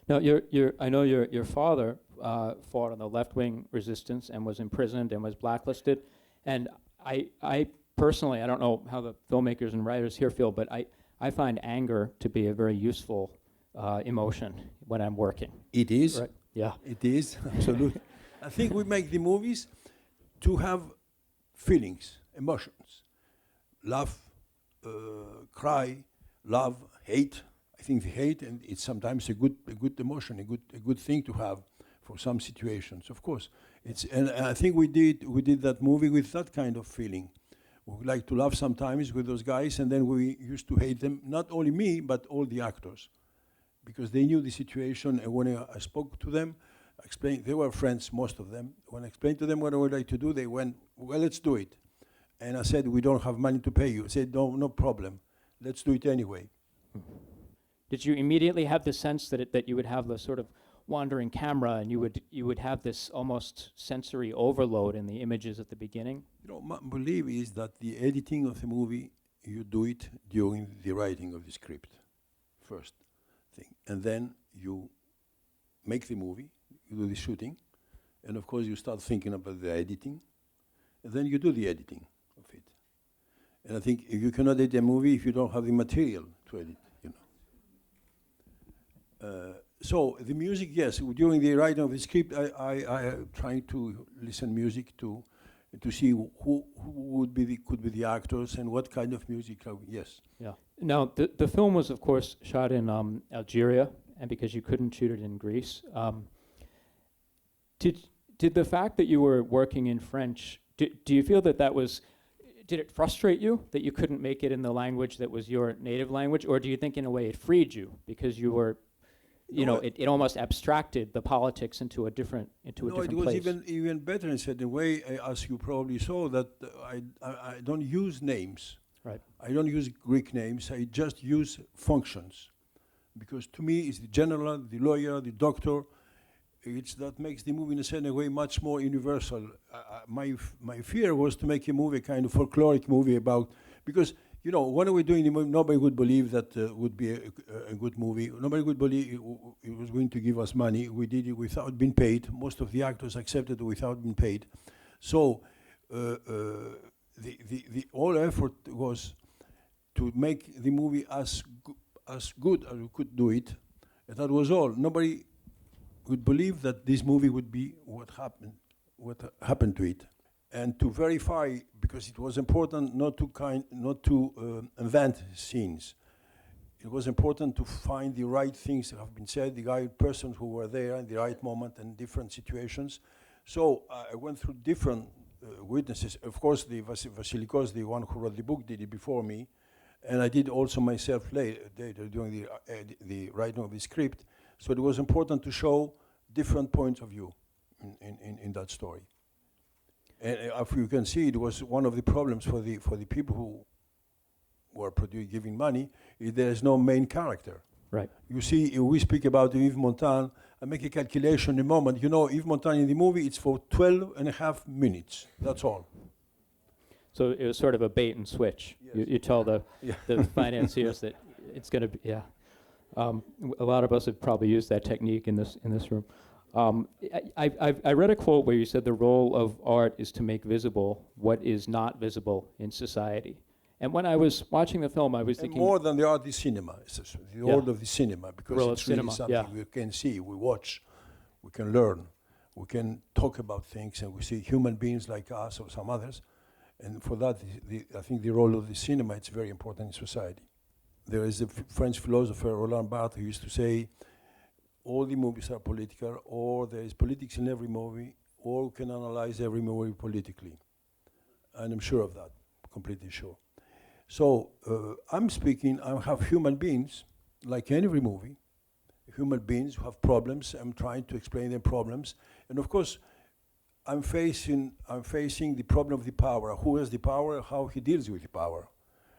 Now, I know your father fought on the left-wing resistance and was imprisoned and was blacklisted. And I personally, I don't know how the filmmakers and writers here feel, but I find anger to be a very useful emotion when I'm working. It is. Right? Yeah. It is, absolutely. I think we make the movies to have feelings, emotions. Laugh, cry, love, hate. I think the hate, and it's sometimes a good emotion, a good thing to have for some situations. Of course, and I think we did that movie with that kind of feeling. We would like to laugh sometimes with those guys, and then we used to hate them. Not only me, but all the actors, because they knew the situation. And when I spoke to them, I explained. They were friends, most of them. When I explained to them what I would like to do, they went, "Well, let's do it." And I said, "We don't have money to pay you." I said, "No problem. Let's do it anyway." Did you immediately have the sense that you would have the sort of wandering camera and you would have this almost sensory overload in the images at the beginning? You know, my belief is that the editing of the movie, you do it during the writing of the script, first thing. And then you make the movie, you do the shooting, and of course you start thinking about the editing, and then you do the editing of it. And I think you cannot edit a movie if you don't have the material to edit, you know. So the music, yes, during the writing of the script, I trying to listen music to see who could be the actors and what kind of music. Yes. Yeah. Now the film was, of course, shot in Algeria, and because you couldn't shoot it in Greece, did the fact that you were working in French, do you feel that was? Did it frustrate you that you couldn't make it in the language that was your native language, or do you think in a way it freed you because you were? It almost abstracted the politics into a different place. No, it was even better in a certain way, as you probably saw, that I don't use names. Right. I don't use Greek names. I just use functions, because to me, it's the general, the lawyer, the doctor. It's that makes the movie in a certain way much more universal. My fear was to make a movie, kind of folkloric movie about, because when we're doing the movie, nobody would believe that would be a good movie. Nobody would believe it was going to give us money. We did it without being paid. Most of the actors accepted it without being paid. So the whole effort was to make the movie as good as we could do it. And that was all. Nobody would believe that this movie would be what happened to it. And to verify, because it was important not to invent scenes. It was important to find the right things that have been said, the right persons who were there in the right moment and different situations. So I went through different witnesses. Of course, the Vasilikos, the one who wrote the book, did it before me, and I did also myself later during the writing of the script. So it was important to show different points of view in that story. And if you can see, it was one of the problems for the people who were giving money. There is no main character. Right. You see, we speak about Yves Montand. I make a calculation in a moment. Yves Montand in the movie, it's for 12 and a half minutes. That's all. So it was sort of a bait and switch. Yes. You tell the financiers that it's going to be. Yeah. A lot of us have probably used that technique in this room. I read a quote where you said the role of art is to make visible what is not visible in society. And when I was watching the film, I was thinking... more than the art is cinema. It's the art of the cinema, because it's really something we can see, we watch, we can learn, we can talk about things, and we see human beings like us or some others. And for that, I think the role of the cinema is very important in society. There is a French philosopher, Roland Barthes, who used to say, all the movies are political, or there is politics in every movie, or we can analyze every movie politically. And I'm sure of that, completely sure. So I'm speaking, I have human beings, like in every movie, human beings who have problems. I'm trying to explain their problems. And of course, I'm facing the problem of the power. Who has the power, how he deals with the power,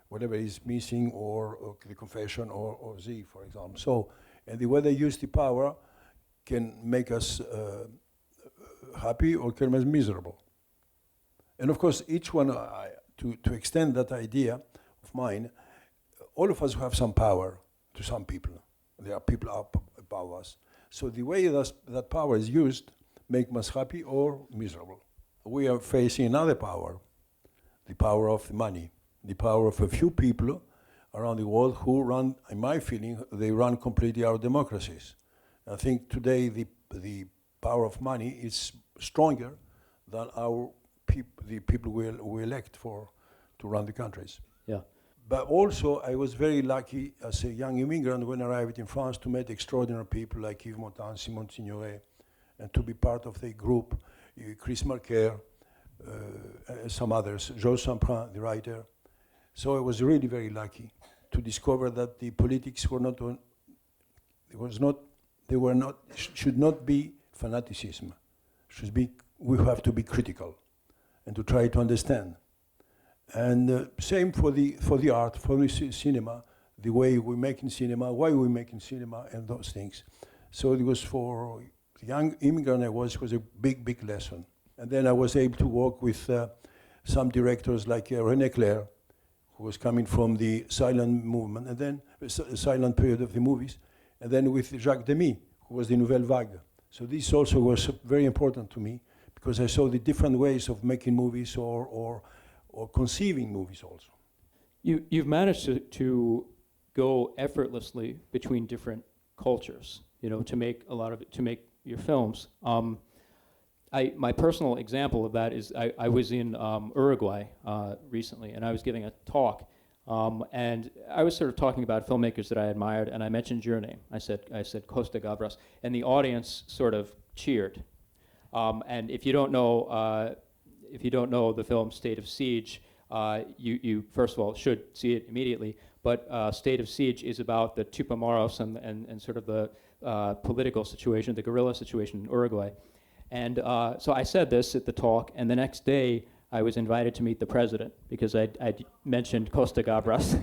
whatever is missing, or the confession, or Z, for example. So, and the way they use the power can make us happy or can make us miserable. And of course, each one, to extend that idea of mine, all of us have some power to some people. There are people up above us. So the way that power is used makes us happy or miserable. We are facing another power, the power of the money, the power of a few people around the world who run, in my feeling, they run completely our democracies. I think today the power of money is stronger than the people we elect to run the countries. Yeah. But also, I was very lucky as a young immigrant when I arrived in France to meet extraordinary people like Yves Montand, Simone Signoret, and to be part of the group, Chris Marker, some others, Georges Samprin, the writer. So I was really very lucky to discover that the politics were not, should not be fanaticism. We have to be critical and to try to understand. And same for the art, for the cinema, the way we make in cinema, why we make in cinema, and those things. So it was for the young immigrant I was a big, big lesson. And then I was able to work with some directors like René Clair, who was coming from the silent movement, and then silent period of the movies, and then with Jacques Demy, who was the Nouvelle Vague. So this also was very important to me, because I saw the different ways of making movies or conceiving movies also. You've managed to go effortlessly between different cultures, to make your films. My personal example of that is I was in Uruguay recently, and I was giving a talk, and I was sort of talking about filmmakers that I admired, and I mentioned your name. I said Costa-Gavras, and the audience sort of cheered. And if you don't know the film State of Siege, you first of all should see it immediately. But State of Siege is about the Tupamaros and sort of the political situation, the guerrilla situation in Uruguay. And so I said this at the talk, and the next day I was invited to meet the president because I'd mentioned Costa-Gavras.